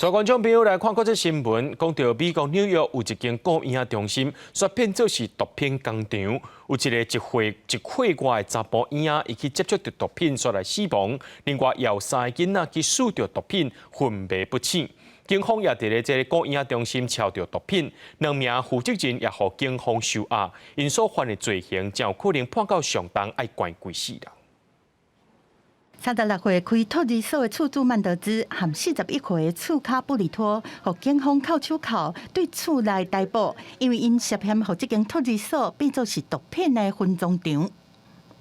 所以观众朋友来看国际新闻，讲到美国纽约有一间供婴中心，说骗做是毒品工厂，有一个1岁外的查甫婴仔，伊去接触到毒品，所来死亡。另外，有3个囡仔去使着毒品，昏迷不醒。警方也伫咧这个供婴中心抄到毒品，2名负责人也互警方收押，因所犯的罪行，才有可能判到上重，要关几世人。36岁开托儿所的厝主曼德兹，和41岁的厝卡布里托，互警方扣手铐对厝内逮捕，因为因涉嫌互这间托儿所变作是毒品的分赃场。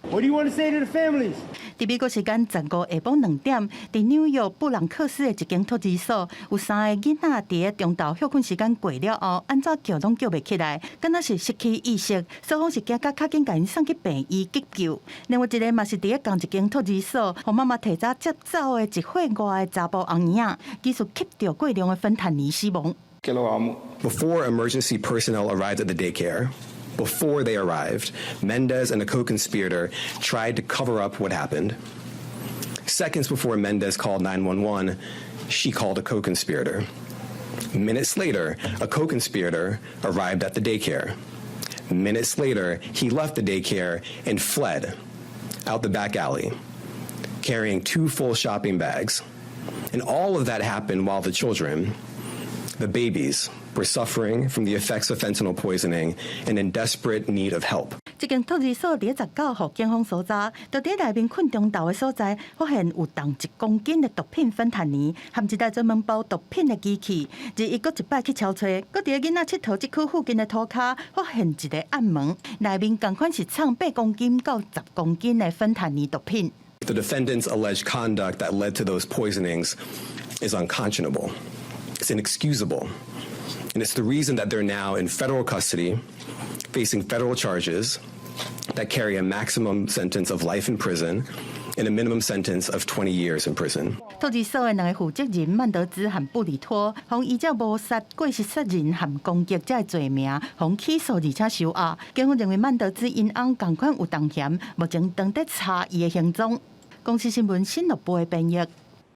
What do you want to say to the families? 伫美国时间15下晡2点，伫纽约布朗克斯的一间托儿所，有3个囡仔伫咧中昼休困时间过了后，安怎叫拢叫袂起来，敢若是失去意识。所方是惊甲较紧，甲因送去病院急救。另外一个嘛是伫咧同一间托儿所，互妈妈提早接走的1岁外的查甫红仔，技术吸到过量的芬坦尼死亡。Before emergency personnel arrived at the daycare, before they arrived, Mendez and a co-conspirator tried to cover up what happened. Seconds before Mendez called 911, she called a co-conspirator. Minutes later, a co-conspirator arrived at the daycare. Minutes later, he left the daycare and fled out the back alley, carrying 2 full shopping bags. And all of that happened while the children, the babies, were suffering from the effects of fentanyl poisoning and in desperate need of help. 这间托儿所伫19号警方所查，就伫内面困中昼的所在，发现有重1公斤的毒品芬坦尼，含一台专门包毒品的机器。而伊佫一摆去敲揣，佫伫囡仔佚佗即区附近的涂骹，发现一个暗门，内面共款是藏8公斤到10公斤的芬坦尼毒品。The defendants' alleged conduct that led to those poisonings is unconscionable. It's inexcusable. And it's the reason that they're now in federal custody, facing federal charges that carry a maximum sentence of life in prison and a minimum sentence of 20 years in prison. 托儿所的2个负责人曼德兹和布里托，互依照谋杀、过失杀人和攻击这罪名，互起诉而且收押。警方认为曼德兹因翁同款有重嫌，目前正在查伊的行踪。公司新闻新闻部的编译。